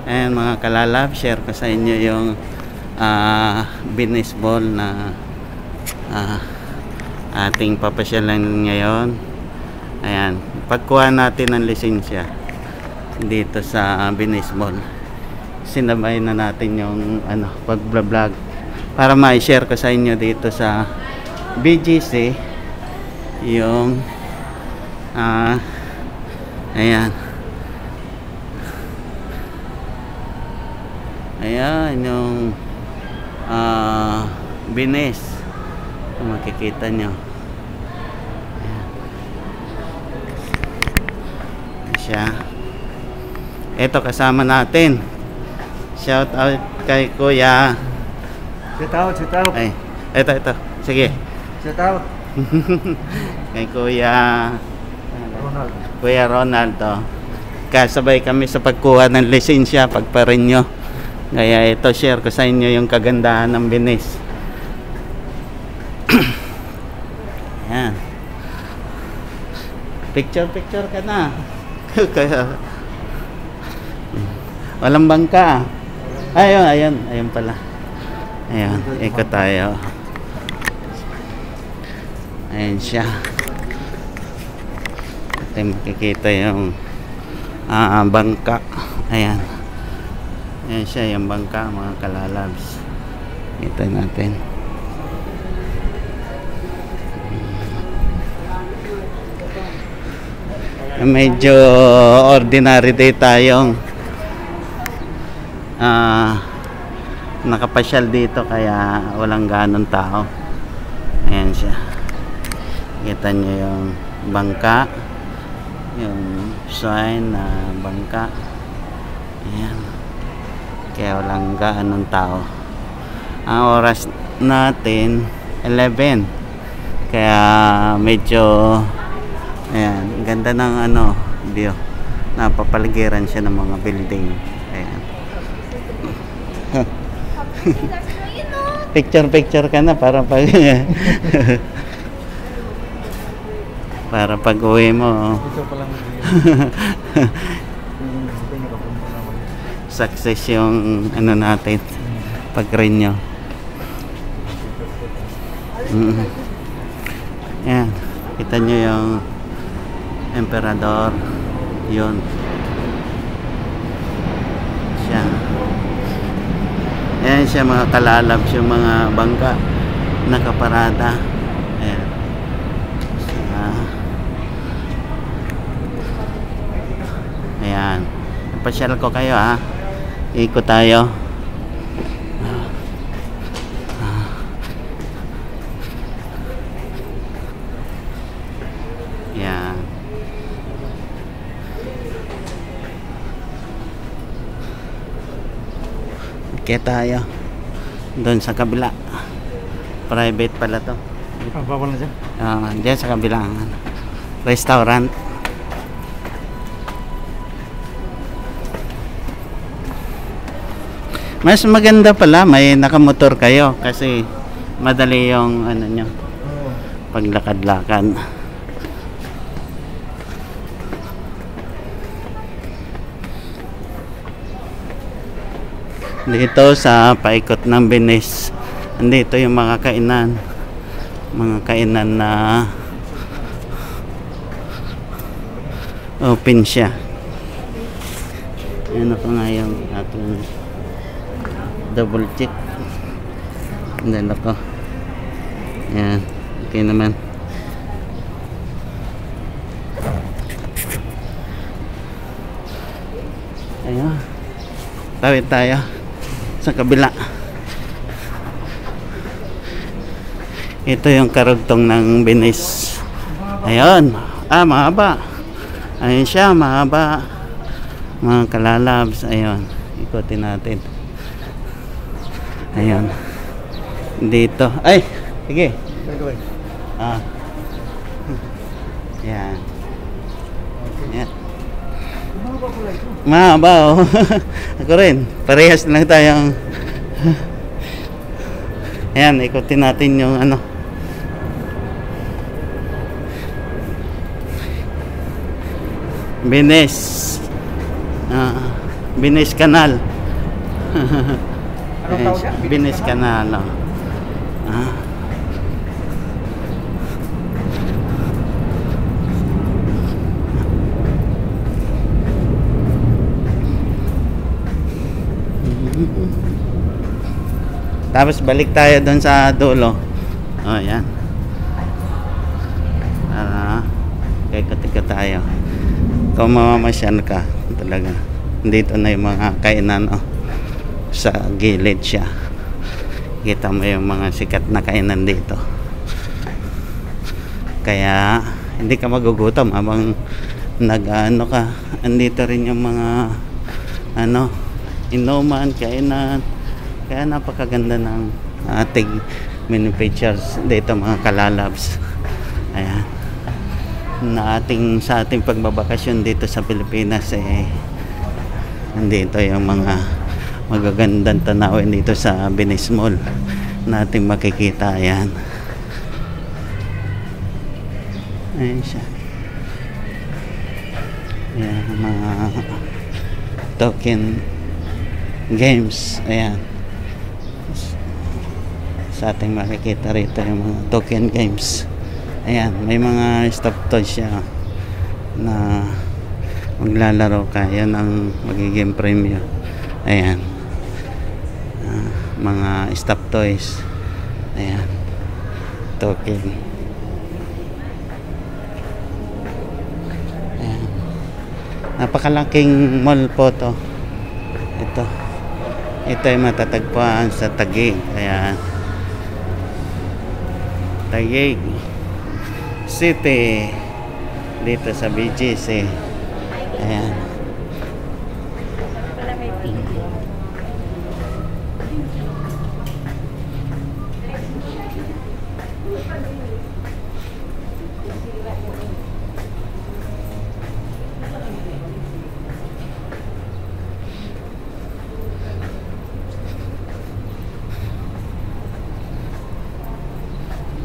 Ayan mga kalalab, share ko sa inyo yung Venice Ball na ating papasyalan ngayon. Ayan, pagkuha natin ng lisensya dito sa Venice Ball, sinabay na natin yung pag-vlog para ma-share ko sa inyo dito sa BGC yung ayan yung Venice, kung makikita nyo. Ayan siya. Ito kasama natin, shout out kay Kuya. Shout out. Ay, ito sige, Shout out. kay Kuya Ronald. Kuya Ronaldo. Kasabay kami sa pagkuha ng lisensya, pagpa-renew. Kaya ito, share ko sa inyo yung kagandahan ng Venice. Ayan. Picture ka na. Walang bangka. Ayun pala. Ayan, ikot tayo. Ayan siya. Ito makikita yung bangka. Ayan siya, yung bangka mga kalalabs. Kita natin. Medyo ordinary day tayong nakapasyal dito, kaya walang ganong tao. Ayan siya. Kita nyo yung bangka, yung sign na bangka. Ayan, kaya walang ganong tao. Ang oras natin 11, kaya medyo ayan, ganda ng view. Napapaligiran siya ng mga building. Ayan. Picture ka na para pag para pag uwi mo. Ito pa lang. Success yung natin pag-renew. Ayan, kita nyo yung Emperador. Yun siya. Ayan siya mga kalalabs, yung mga bangka nakaparada. Ayan. Ayan, pasyal ko kayo ikot tayo. Ayan. Okay tayo doon sa kabila. Private pala to. Bawal na dyan? Diyan sa kabilang restaurant. Mas maganda pala may nakamotor kayo, kasi madali yung nyo, paglakad-lakad. Dito sa paikot ng Venice, andito yung mga kainan na open siya. Ano pa nga yung ating double check. Dala ko. Ayan, okay naman. Ayan, tawid tayo sa kabila. Ito yung karugtong ng Venice. Ayun, mahaba. Ayun siya, mahaba mga kalalabs. Ayun, ikutin natin. Ayun dito. Ay, sige. Yan. Yan. Mahaba. Ako rin, parehas lang tayong ayan, ikutin natin yung Venice. Binis Canal. Anong tawag yan? Binis Canal. Oh. Ah. Tapos balik tayo doon sa dulo. Oh, yan. Para ikot-ikot tayo. Kung mamamasyal ka, talaga. Dito na yung mga kainan, oh. Sa gilid siya. Kita mo yung mga sikat na kainan dito. Kaya hindi ka magugutom habang nag-ano ka. Andito rin yung mga inuman, kainan. Kaya napakaganda ng ating mini pictures dito, mga kalalabs. Ayan. Sa ating pagbabakasyon dito sa Pilipinas, nandito yung mga magagandang tanawin dito sa Venice Mall natin makikita. Ayan. Ayan siya. Ayan, mga token games. Ayan. Sa ating makikita rito yung mga token games. Ayan, may mga stop toys siya na maglalaro ka. Yan ang magiging premium. Ayan. Mga stop toys. Ayan. Token. Ayan. Napakalaking mall po to. Ito ay matatagpuan sa Taguig. Ayan. Taguig City, dito sa BGC. Ayan.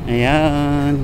Ayan.